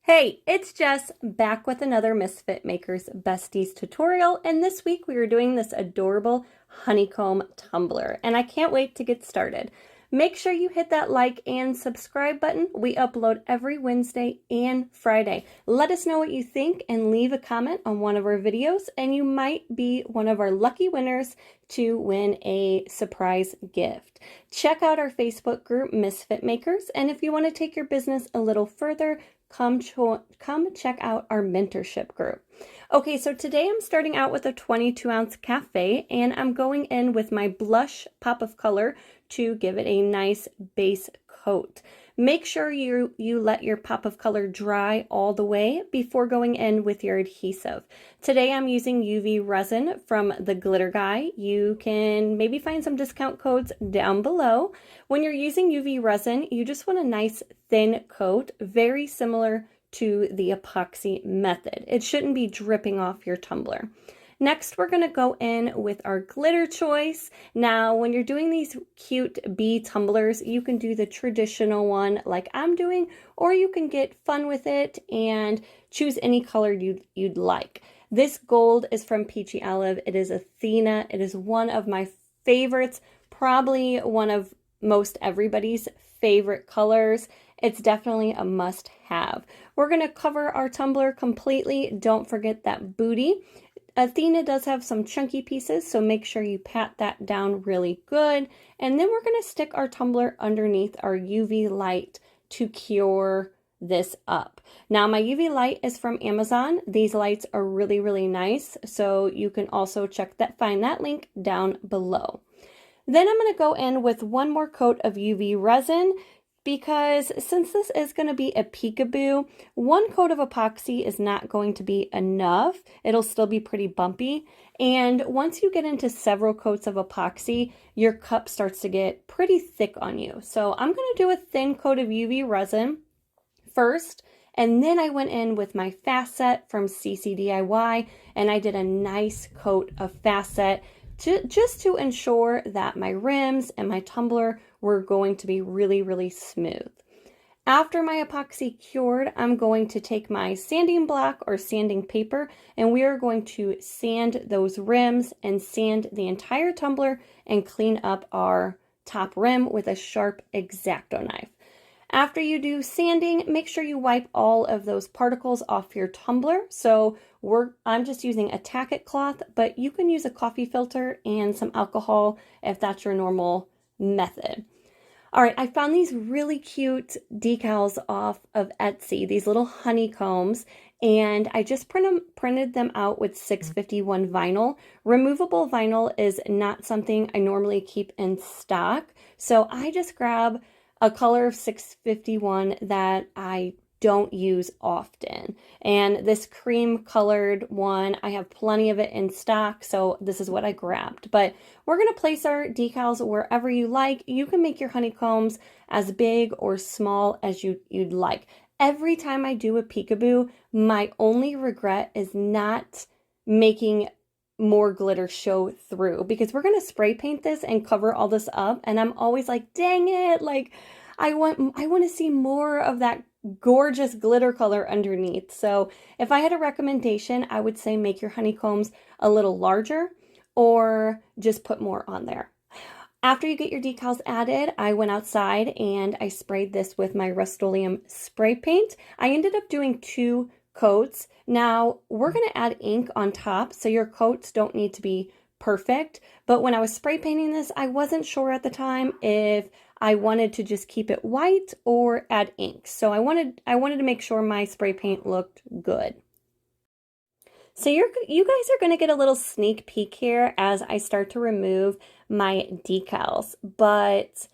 Hey, it's Jess back with another Misfit Makers Besties tutorial, and this week we are doing this adorable honeycomb tumbler, and I can't wait to get started. Make sure you hit that like and subscribe button. We upload every Wednesday and Friday. Let us know what you think and leave a comment on one of our videos, and you might be one of our lucky winners to win a surprise gift. Check out our Facebook group, Misfit Makers, and if you want to take your business a little further, come check out our mentorship group. Okay, so today I'm starting out with a 22-ounce cafe, and I'm going in with my blush pop of color to give it a nice base coat. Make sure you let your pop of color dry all the way before going in with your adhesive. Today I'm using UV resin from the Glitter Guy. You can maybe find some discount codes down below. When you're using UV resin, you just want a nice thin coat, very similar to the epoxy method. It shouldn't be dripping off your tumbler. Next, we're going to go in with our glitter choice. Now, when you're doing these cute bee tumblers, you can do the traditional one like I'm doing, or you can get fun with it and choose any color you'd like. This gold is from Peachy Olive. It is Athena. It is one of my favorites, probably one of most everybody's favorite colors. It's definitely a must-have. We're going to cover our tumbler completely. Don't forget that booty. Athena does have some chunky pieces, so make sure you pat that down really good. And then we're going to stick our tumbler underneath our UV light to cure this up. Now, my UV light is from Amazon. These lights are really, really nice, so you can also find that link down below. Then I'm going to go in with one more coat of UV resin, because since this is going to be a peekaboo, one coat of epoxy is not going to be enough. It'll still be pretty bumpy. And once you get into several coats of epoxy, your cup starts to get pretty thick on you. So I'm going to do a thin coat of UV resin first, and then I went in with my Fast Set from ccdiy, and I did a nice coat of Fast Set just to ensure that my rims and my tumbler were going to be really, really smooth. After my epoxy cured, I'm going to take my sanding block or sanding paper, and we are going to sand those rims and sand the entire tumbler and clean up our top rim with a sharp X-Acto knife. After you do sanding, make sure you wipe all of those particles off your tumbler. So I'm just using a tack-it cloth, but you can use a coffee filter and some alcohol if that's your normal method. All right, I found these really cute decals off of Etsy, these little honeycombs, and I just printed them out with 651 vinyl. Removable vinyl is not something I normally keep in stock, so I just grab a color of 651 that I don't use often. And this cream colored one, I have plenty of it in stock, so this is what I grabbed. But we're going to place our decals wherever you like. You can make your honeycombs as big or small as you'd like. Every time I do a peekaboo, my only regret is not making more glitter show through, because we're going to spray paint this and cover all this up, and I'm always like, dang it, like I want to see more of that gorgeous glitter color underneath. So if I had a recommendation, I would say make your honeycombs a little larger or just put more on there. After you get your decals added, I went outside and I sprayed this with my Rustolium spray paint. I ended up doing 2 coats. Now we're going to add ink on top, so your coats don't need to be perfect. But when I was spray painting this, I wasn't sure at the time if I wanted to just keep it white or add ink. So I wanted to make sure my spray paint looked good. So you guys are going to get a little sneak peek here as I start to remove my decals. But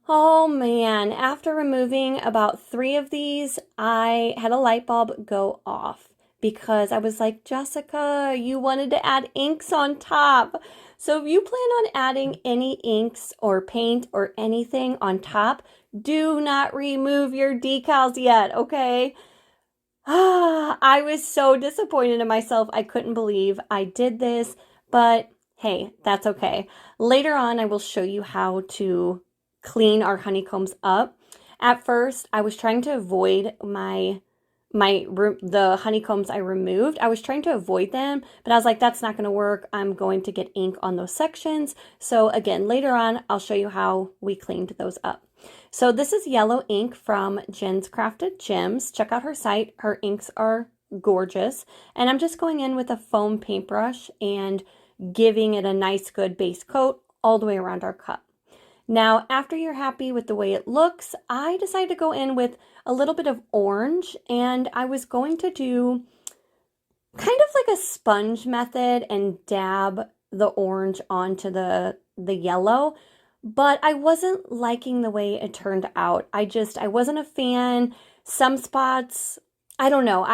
oh man, after removing about 3 of these, I had a light bulb go off, because I was like, Jessica, you wanted to add inks on top. So if you plan on adding any inks or paint or anything on top, do not remove your decals yet, okay? I was so disappointed in myself. I couldn't believe I did this, but hey, that's okay. Later on, I will show you how to clean our honeycombs up. At first, I was trying to avoid my the honeycombs I removed. I was trying to avoid them, but I was like, that's not going to work. I'm going to get ink on those sections. So again, later on, I'll show you how we cleaned those up. So this is yellow ink from Jen's Crafted Gems. Check out her site. Her inks are gorgeous. And I'm just going in with a foam paintbrush and giving it a nice good base coat all the way around our cup. Now, after you're happy with the way it looks, I decided to go in with a little bit of orange, and I was going to do kind of like a sponge method and dab the orange onto the yellow, but I wasn't liking the way it turned out. I wasn't a fan. Some spots, I don't know.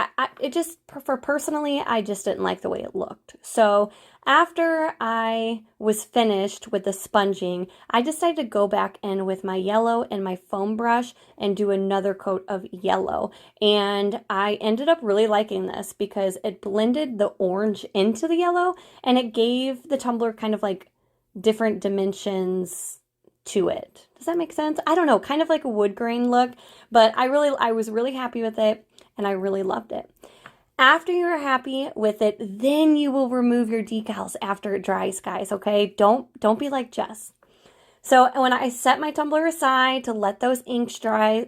Personally, I just didn't like the way it looked. So after I was finished with the sponging, I decided to go back in with my yellow and my foam brush and do another coat of yellow. And I ended up really liking this because it blended the orange into the yellow and it gave the tumbler kind of like different dimensions to it. Does that make sense? I don't know, kind of like a wood grain look, but I was really happy with it and I really loved it. After you're happy with it, then you will remove your decals after it dries, guys, okay? Don't be like Jess. So when I set my tumbler aside to let those inks dry,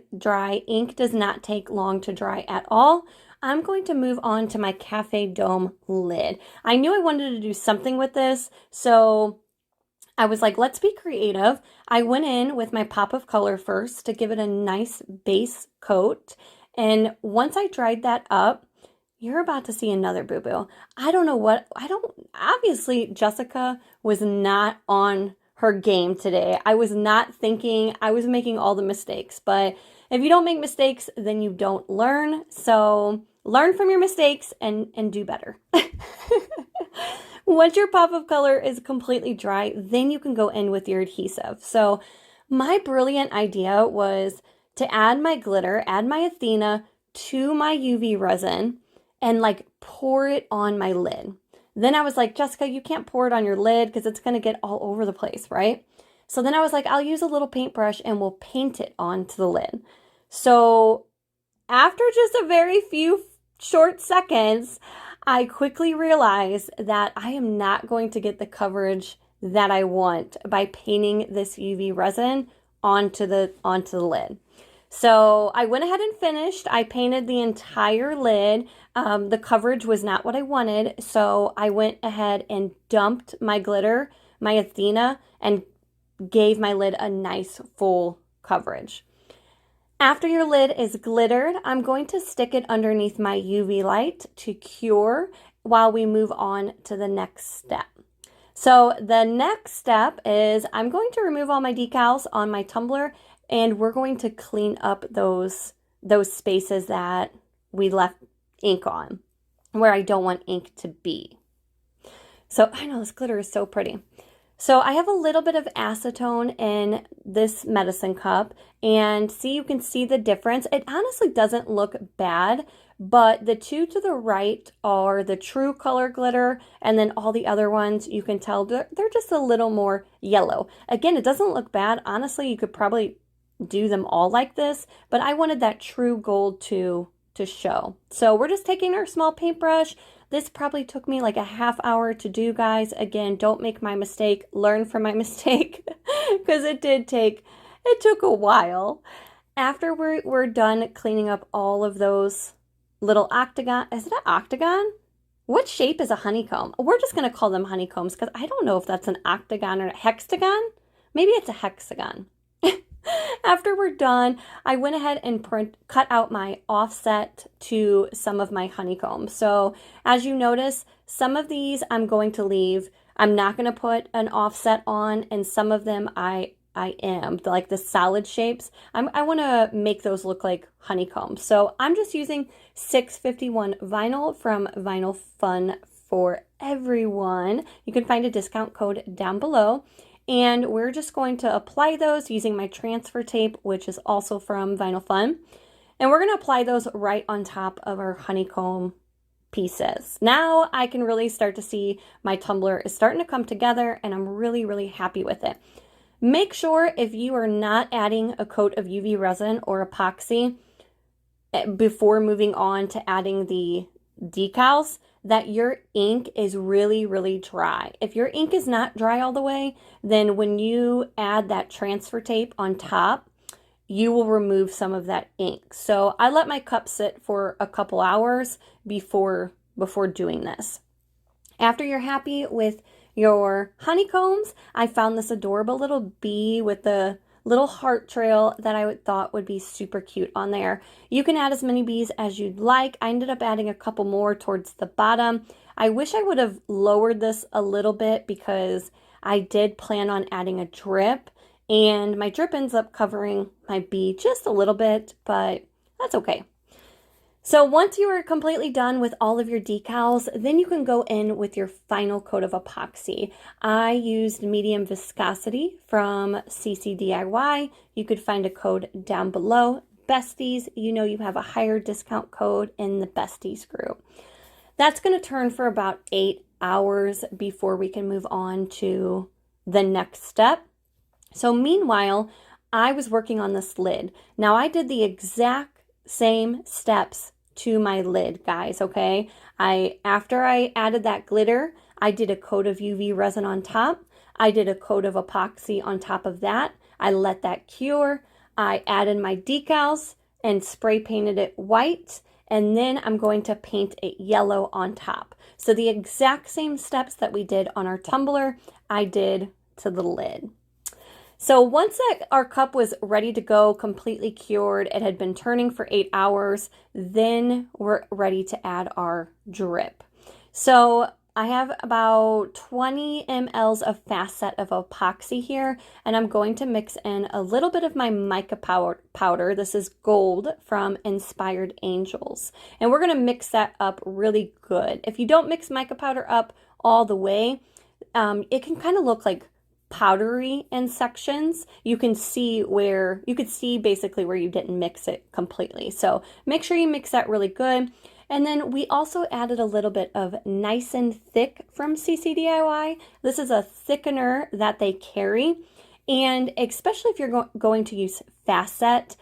ink does not take long to dry at all. I'm going to move on to my Cafe Dome lid. I knew I wanted to do something with this, so I was like, let's be creative. I went in with my pop of color first to give it a nice base coat. And once I dried that up, you're about to see another boo-boo. Obviously Jessica was not on her game today. I was not thinking, I was making all the mistakes. But if you don't make mistakes, then you don't learn. So learn from your mistakes and do better. Once your pop of color is completely dry, then you can go in with your adhesive. So my brilliant idea was to add my glitter, add my Athena to my UV resin, and like pour it on my lid. Then I was like, Jessica, you can't pour it on your lid because it's going to get all over the place, right? So then I was like, I'll use a little paintbrush and we'll paint it onto the lid. So after just a very few short seconds, I quickly realized that I am not going to get the coverage that I want by painting this UV resin onto the lid. So I went ahead and finished. I painted the entire lid. The coverage was not what I wanted, so I went ahead and dumped my glitter, my Athena, and gave my lid a nice full coverage. After your lid is glittered, I'm going to stick it underneath my UV light to cure while we move on to the next step. So the next step is I'm going to remove all my decals on my tumbler, and we're going to clean up those spaces that we left ink on, where I don't want ink to be. So I know this glitter is so pretty. So I have a little bit of acetone in this medicine cup, and you can see the difference. It honestly doesn't look bad, but the two to the right are the true color glitter, and then all the other ones, you can tell they're just a little more yellow. Again, it doesn't look bad. Honestly, you could probably do them all like this, but I wanted that true gold to show. So we're just taking our small paintbrush. This probably took me like a half hour to do, guys. Again, don't make my mistake. Learn from my mistake because it took a while. After we're done cleaning up all of those little octagon, is it an octagon? What shape is a honeycomb? We're just going to call them honeycombs because I don't know if that's an octagon or a hexagon. Maybe it's a hexagon. After we're done, I went ahead and cut out my offset to some of my honeycombs. So as you notice, some of these I'm going to leave. I'm not going to put an offset on, and some of them I am, like the solid shapes. I want to make those look like honeycombs. So I'm just using 651 vinyl from Vinyl Fun for Everyone. You can find a discount code down below. And we're just going to apply those using my transfer tape, which is also from Vinyl Fun. And we're going to apply those right on top of our honeycomb pieces. Now I can really start to see my tumbler is starting to come together, and I'm really, really happy with it. Make sure if you are not adding a coat of UV resin or epoxy, before moving on to adding the decals, that your ink is really, really dry. If your ink is not dry all the way, then when you add that transfer tape on top, you will remove some of that ink. So I let my cup sit for a couple hours before doing this. After you're happy with your honeycombs, I found this adorable little bee with the little heart trail that I thought would be super cute on there. You can add as many bees as you'd like. I ended up adding a couple more towards the bottom. I wish I would have lowered this a little bit because I did plan on adding a drip, and my drip ends up covering my bee just a little bit, but that's okay. So once you are completely done with all of your decals, then you can go in with your final coat of epoxy. I used medium viscosity from ccdiy. You could find a code down below. Besties, you know you have a higher discount code in the Besties group. That's going to turn for about 8 hours before we can move on to the next step. So meanwhile, I was working on this lid. Now I did the exact same steps to my lid, guys, okay? After I added that glitter, I did a coat of UV resin on top. I did a coat of epoxy on top of that. I let that cure. I added my decals and spray painted it white, and then I'm going to paint it yellow on top. So the exact same steps that we did on our tumbler, I did to the lid. So once our cup was ready to go, completely cured, it had been turning for 8 hours, then we're ready to add our drip. So I have about 20 mLs of fast set of epoxy here, and I'm going to mix in a little bit of my mica powder. This is gold from Inspired Angels. And we're going to mix that up really good. If you don't mix mica powder up all the way, it can kind of look like powdery in sections. You could see basically where you didn't mix it completely. So make sure you mix that really good. And then we also added a little bit of Nice and Thick from ccdiy. This is a thickener that they carry. And especially if you're going to use fast set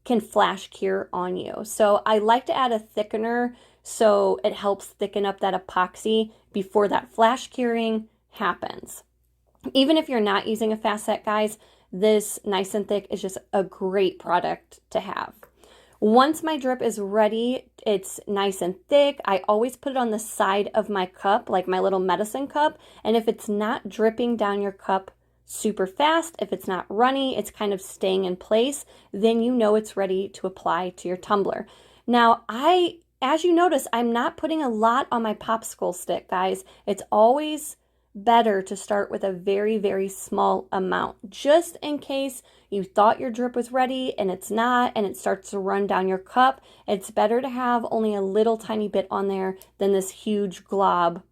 can flash cure on you. So I like to add a thickener so it helps thicken up that epoxy before that flash curing happens. Even if you're not using a fast set, guys, this Nice and Thick is just a great product to have. Once my drip is ready, it's nice and thick. I always put it on the side of my cup, like my little medicine cup. And if it's not dripping down your cup super fast, if it's not runny, it's kind of staying in place, then you know it's ready to apply to your tumbler. Now, as you notice, I'm not putting a lot on my popsicle stick, guys. It's always better to start with a very, very small amount, just in case you thought your drip was ready and it's not, and it starts to run down your cup. It's better to have only a little tiny bit on there than this huge glob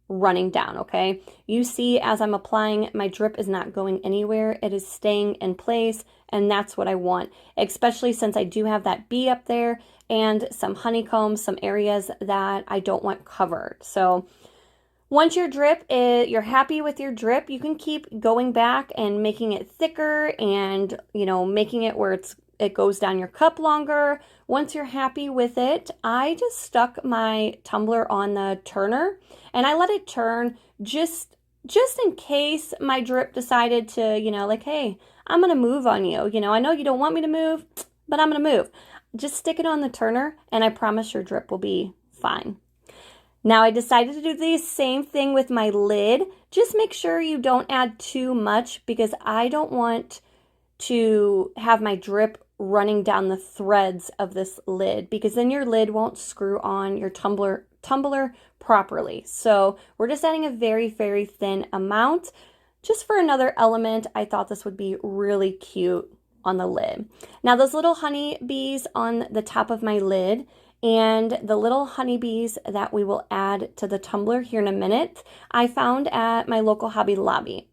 running down, okay? You see, as I'm applying, my drip is not going anywhere. It is staying in place, and that's what I want, especially since I do have that bee up there and some honeycombs, some areas that I don't want covered. So once your drip you're happy with your drip, you can keep going back and making it thicker and, making it where it goes down your cup longer. Once you're happy with it, I just stuck my tumbler on the turner and I let it turn just in case my drip decided to, hey, I'm going to move on you. I know you don't want me to move, but I'm going to move. Just stick it on the turner and I promise your drip will be fine. Now I decided to do the same thing with my lid. Just make sure you don't add too much because I don't want to have my drip running down the threads of this lid because then your lid won't screw on your tumbler properly. So we're just adding a very, very thin amount. Just for another element, I thought this would be really cute on the lid. Now those little honeybees on the top of my lid and the little honeybees that we will add to the tumbler here in a minute, I found at my local Hobby Lobby.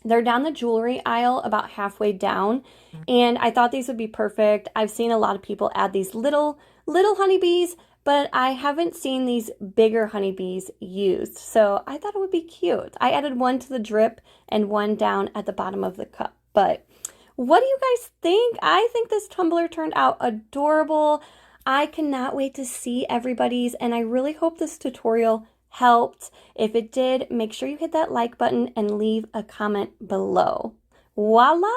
They're down the jewelry aisle about halfway down, and I thought these would be perfect. I've seen a lot of people add these little honeybees, but I haven't seen these bigger honeybees used, so I thought it would be cute. I added one to the drip and one down at the bottom of the cup, but What do you guys think? I think this tumbler turned out adorable. I cannot wait to see everybody's, and I really hope this tutorial helped. If it did, make sure you hit that like button and leave a comment below. Voila!